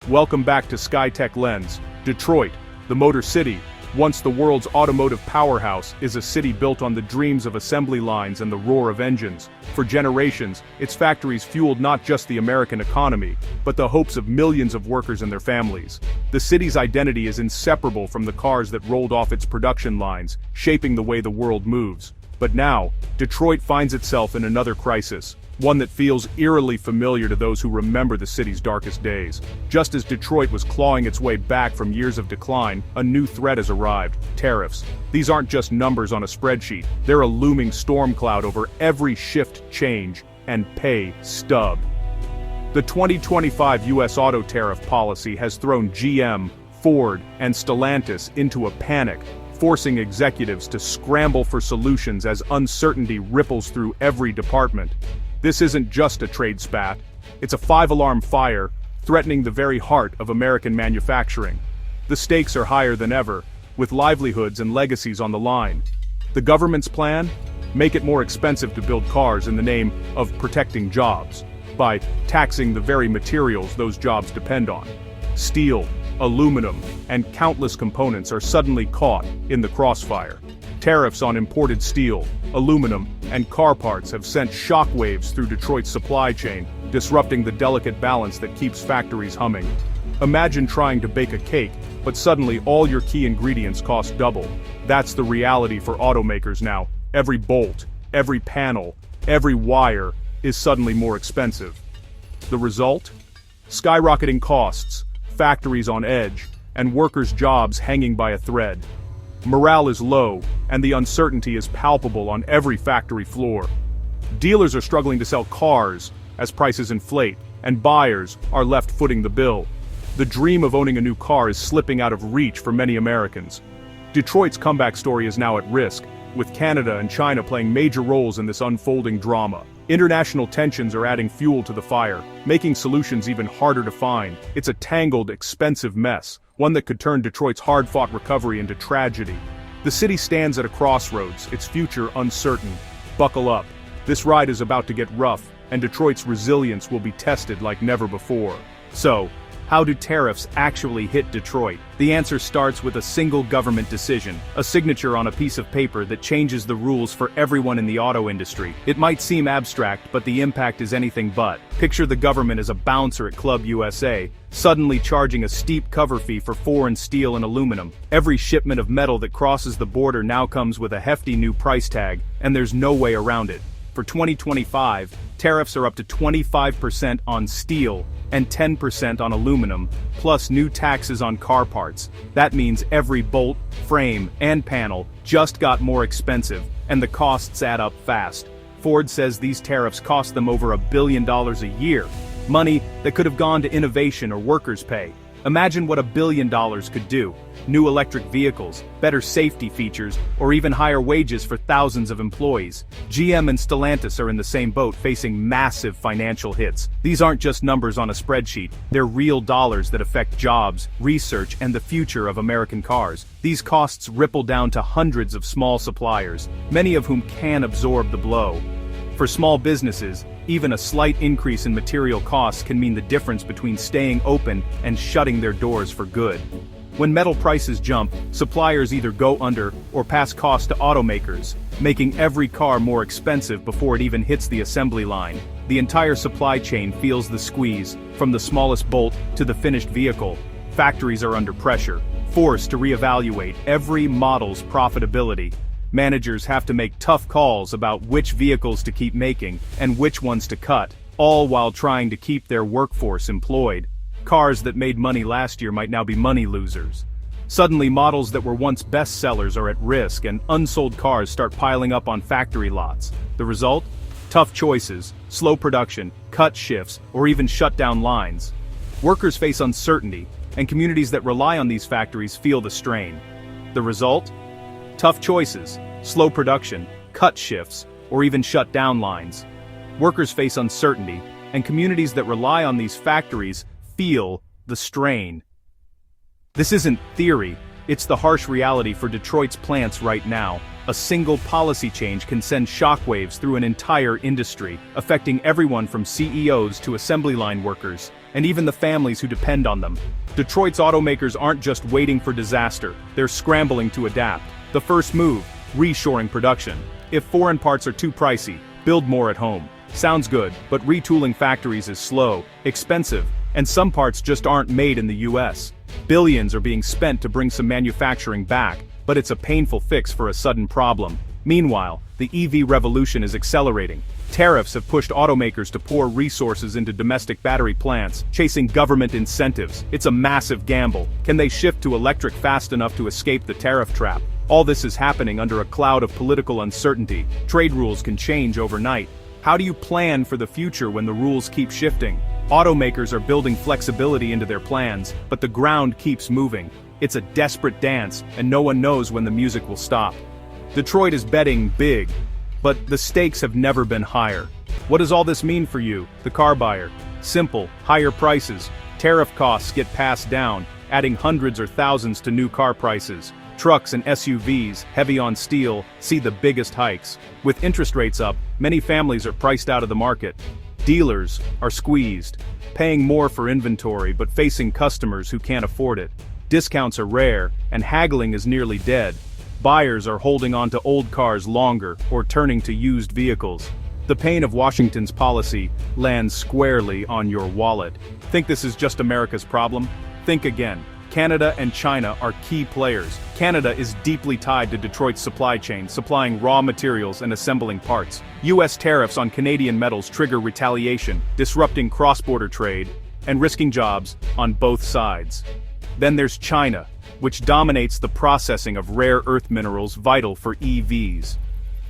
Welcome back to Skytech-Lens. Detroit, the Motor City, once the world's automotive powerhouse, is a city built on the dreams of assembly lines and the roar of engines. For generations, its factories fueled not just the American economy, but the hopes of millions of workers and their families. The city's identity is inseparable from the cars that rolled off its production lines, shaping the way the world moves. But now, Detroit finds itself in another crisis, one that feels eerily familiar to those who remember the city's darkest days. Just as Detroit was clawing its way back from years of decline, a new threat has arrived: tariffs. These aren't just numbers on a spreadsheet, they're a looming storm cloud over every shift change and pay stub. The 2025 U.S. auto tariff policy has thrown GM, Ford, and Stellantis into a panic, forcing executives to scramble for solutions as uncertainty ripples through every department. This isn't just a trade spat, it's a five-alarm fire, threatening the very heart of American manufacturing. The stakes are higher than ever, with livelihoods and legacies on the line. The government's plan? Make it more expensive to build cars in the name of protecting jobs, by taxing the very materials those jobs depend on. Steel, aluminum, and countless components are suddenly caught in the crossfire. Tariffs on imported steel, aluminum, and car parts have sent shockwaves through Detroit's supply chain, disrupting the delicate balance that keeps factories humming. Imagine trying to bake a cake, but suddenly all your key ingredients cost double. That's the reality for automakers now. Every bolt, every panel, every wire is suddenly more expensive. The result? Skyrocketing costs, factories on edge, and workers' jobs hanging by a thread. Morale is low, and the uncertainty is palpable on every factory floor. Dealers are struggling to sell cars as prices inflate, and buyers are left footing the bill. The dream of owning a new car is slipping out of reach for many Americans. Detroit's comeback story is now at risk, with Canada and China playing major roles in this unfolding drama. International tensions are adding fuel to the fire, making solutions even harder to find. It's a tangled, expensive mess, one that could turn Detroit's hard-fought recovery into tragedy. The city stands at a crossroads, its future uncertain. Buckle up. This ride is about to get rough, and Detroit's resilience will be tested like never before. So, how do tariffs actually hit Detroit? The answer starts with a single government decision, a signature on a piece of paper that changes the rules for everyone in the auto industry. It might seem abstract, but the impact is anything but. Picture the government as a bouncer at Club USA, suddenly charging a steep cover fee for foreign steel and aluminum. Every shipment of metal that crosses the border now comes with a hefty new price tag, and there's no way around it. For 2025, tariffs are up to 25% on steel and 10% on aluminum, plus new taxes on car parts. That means every bolt, frame, and panel just got more expensive, and the costs add up fast. Ford says these tariffs cost them over $1 billion a year, money that could have gone to innovation or workers' pay. Imagine what $1 billion could do: new electric vehicles, better safety features, or even higher wages for thousands of employees. GM and Stellantis are in the same boat, facing massive financial hits. These aren't just numbers on a spreadsheet, they're real dollars that affect jobs, research, and the future of American cars. These costs ripple down to hundreds of small suppliers, many of whom can absorb the blow. For small businesses, even a slight increase in material costs can mean the difference between staying open and shutting their doors for good. When metal prices jump, suppliers either go under or pass costs to automakers, making every car more expensive before it even hits the assembly line. The entire supply chain feels the squeeze, from the smallest bolt to the finished vehicle. Factories are under pressure, forced to reevaluate every model's profitability. Managers have to make tough calls about which vehicles to keep making and which ones to cut, all while trying to keep their workforce employed. Cars that made money last year might now be money losers. Suddenly, models that were once bestsellers are at risk, and unsold cars start piling up on factory lots. The result? Tough choices, slow production, cut shifts, or even shut down lines. Workers face uncertainty, and communities that rely on these factories feel the strain. The result? Tough choices, slow production, cut shifts, or even shut down lines. Workers face uncertainty, and communities that rely on these factories feel the strain. This isn't theory, it's the harsh reality for Detroit's plants right now. A single policy change can send shockwaves through an entire industry, affecting everyone from CEOs to assembly line workers. and even the families who depend on them. Detroit's automakers aren't just waiting for disaster, they're scrambling to adapt. The first move, reshoring production. If foreign parts are too pricey, build more at home. Sounds good, but retooling factories is slow, expensive, and some parts just aren't made in the US. Billions are being spent to bring some manufacturing back, but it's a painful fix for a sudden problem. Meanwhile, the EV revolution is accelerating. Tariffs have pushed automakers to pour resources into domestic battery plants, chasing government incentives. It's a massive gamble. Can they shift to electric fast enough to escape the tariff trap? All this is happening under a cloud of political uncertainty. Trade rules can change overnight. How do you plan for the future when the rules keep shifting? Automakers are building flexibility into their plans, but the ground keeps moving. It's a desperate dance, and no one knows when the music will stop. Detroit is betting big, but the stakes have never been higher. What does all this mean for you, the car buyer? Simple, higher prices. Tariff costs get passed down, adding hundreds or thousands to new car prices. Trucks and SUVs, heavy on steel, see the biggest hikes. With interest rates up, many families are priced out of the market. Dealers are squeezed, paying more for inventory but facing customers who can't afford it. Discounts are rare, and haggling is nearly dead. Buyers are holding on to old cars longer or turning to used vehicles. The pain of Washington's policy lands squarely on your wallet. Think this is just America's problem? Think again. Canada and China are key players. Canada is deeply tied to Detroit's supply chain, supplying raw materials and assembling parts. US tariffs on Canadian metals trigger retaliation, disrupting cross-border trade and risking jobs on both sides. Then there's China, which dominates the processing of rare earth minerals vital for EVs.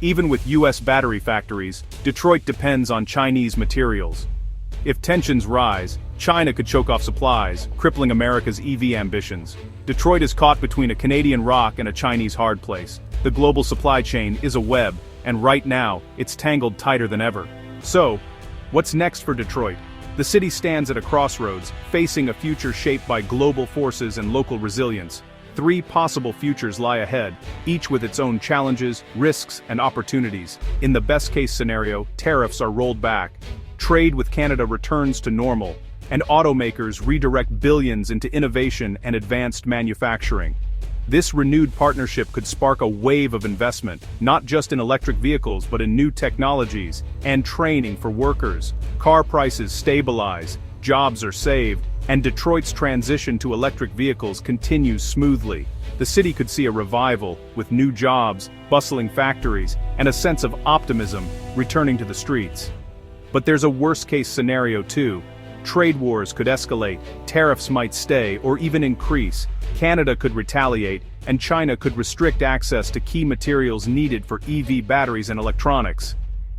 Even with US battery factories, Detroit depends on Chinese materials. If tensions rise, China could choke off supplies, crippling America's EV ambitions. Detroit is caught between a Canadian rock and a Chinese hard place. The global supply chain is a web, and right now, it's tangled tighter than ever. So, what's next for Detroit? The city stands at a crossroads, facing a future shaped by global forces and local resilience. 3 possible futures lie ahead, each with its own challenges, risks, and opportunities. In the best-case scenario, tariffs are rolled back. Trade with Canada returns to normal, and automakers redirect billions into innovation and advanced manufacturing. This renewed partnership could spark a wave of investment, not just in electric vehicles but in new technologies and training for workers. Car prices stabilize, jobs are saved, and Detroit's transition to electric vehicles continues smoothly. The city could see a revival, with new jobs, bustling factories, and a sense of optimism returning to the streets. But there's a worst-case scenario too. Trade wars could escalate, tariffs might stay or even increase, Canada could retaliate, and China could restrict access to key materials needed for EV batteries and electronics.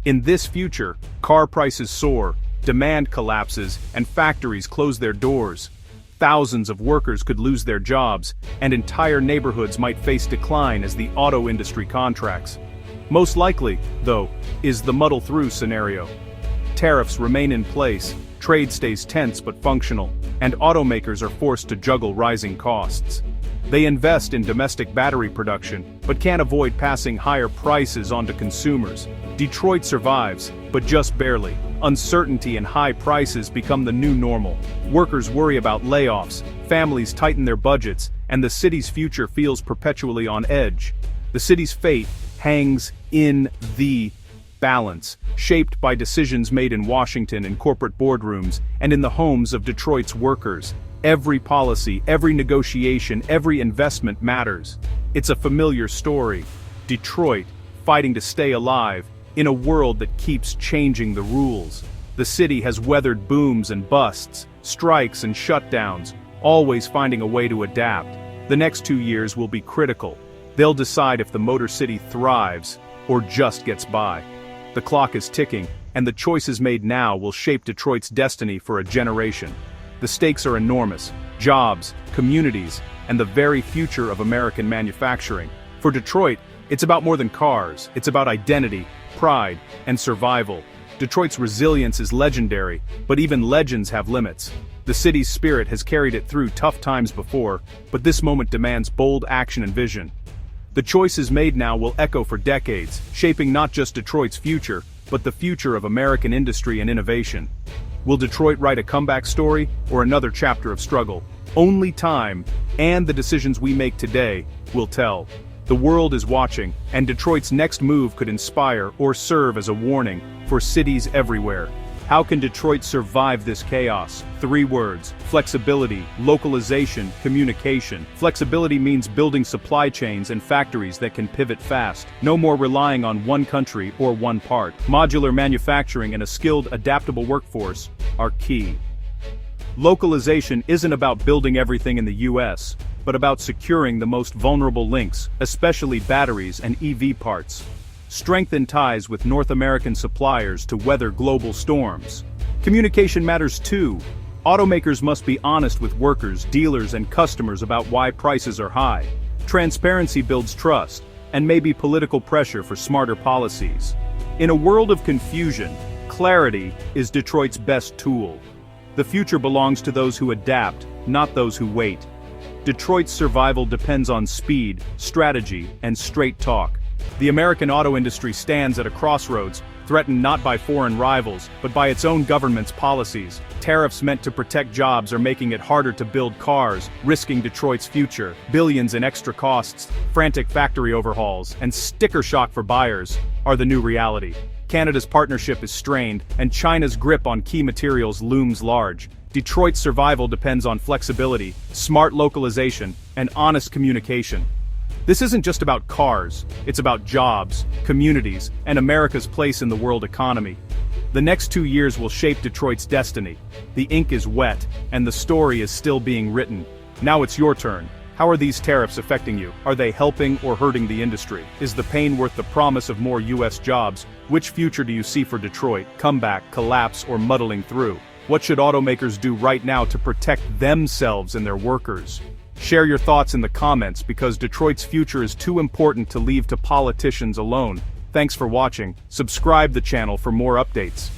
In this future, car prices soar, demand collapses, and factories close their doors. Thousands of workers could lose their jobs, and entire neighborhoods might face decline as the auto industry contracts. Most likely, though, is the muddle-through scenario. Tariffs remain in place, trade stays tense but functional, and automakers are forced to juggle rising costs. They invest in domestic battery production, but can't avoid passing higher prices onto consumers. Detroit survives, but just barely. Uncertainty and high prices become the new normal. Workers worry about layoffs, families tighten their budgets, and the city's future feels perpetually on edge. The city's fate hangs in the balance, shaped by decisions made in Washington in corporate boardrooms and in the homes of Detroit's workers. Every policy, every negotiation, every investment matters. It's a familiar story. Detroit, fighting to stay alive, in a world that keeps changing the rules. The city has weathered booms and busts, strikes and shutdowns, always finding a way to adapt. The next 2 years will be critical. They'll decide if the Motor City thrives or just gets by. The clock is ticking, and the choices made now will shape Detroit's destiny for a generation. The stakes are enormous: jobs, communities, and the very future of American manufacturing. For Detroit, it's about more than cars. It's about identity, pride, and survival. Detroit's resilience is legendary, but even legends have limits. The city's spirit has carried it through tough times before, but this moment demands bold action and vision. The choices made now will echo for decades, shaping not just Detroit's future, but the future of American industry and innovation. Will Detroit write a comeback story, or another chapter of struggle? Only time, and the decisions we make today, will tell. The world is watching, and Detroit's next move could inspire or serve as a warning for cities everywhere. How can Detroit survive this chaos? 3 words: flexibility, localization, communication. Flexibility means building supply chains and factories that can pivot fast. No more relying on one country or one part. Modular manufacturing and a skilled, adaptable workforce are key. Localization isn't about building everything in the US, but about securing the most vulnerable links, especially batteries and EV parts. Strengthen ties with North American suppliers to weather global storms. Communication matters too. Automakers must be honest with workers, dealers, and customers about why prices are high. Transparency builds trust, and maybe political pressure for smarter policies. In a world of confusion, clarity is Detroit's best tool. The future belongs to those who adapt, not those who wait. Detroit's survival depends on speed, strategy, and straight talk. The American auto industry stands at a crossroads, threatened not by foreign rivals, but by its own government's policies. Tariffs meant to protect jobs are making it harder to build cars, risking Detroit's future. Billions in extra costs, frantic factory overhauls, and sticker shock for buyers are the new reality. Canada's partnership is strained, and China's grip on key materials looms large. Detroit's survival depends on flexibility, smart localization, and honest communication. This isn't just about cars, it's about jobs, communities, and America's place in the world economy. The next 2 years will shape Detroit's destiny. The ink is wet, and the story is still being written. Now it's your turn. How are these tariffs affecting you? Are they helping or hurting the industry? Is the pain worth the promise of more US jobs? Which future do you see for Detroit? Comeback, collapse, or muddling through? What should automakers do right now to protect themselves and their workers? Share your thoughts in the comments, because Detroit's future is too important to leave to politicians alone. Thanks for watching. Subscribe the channel for more updates.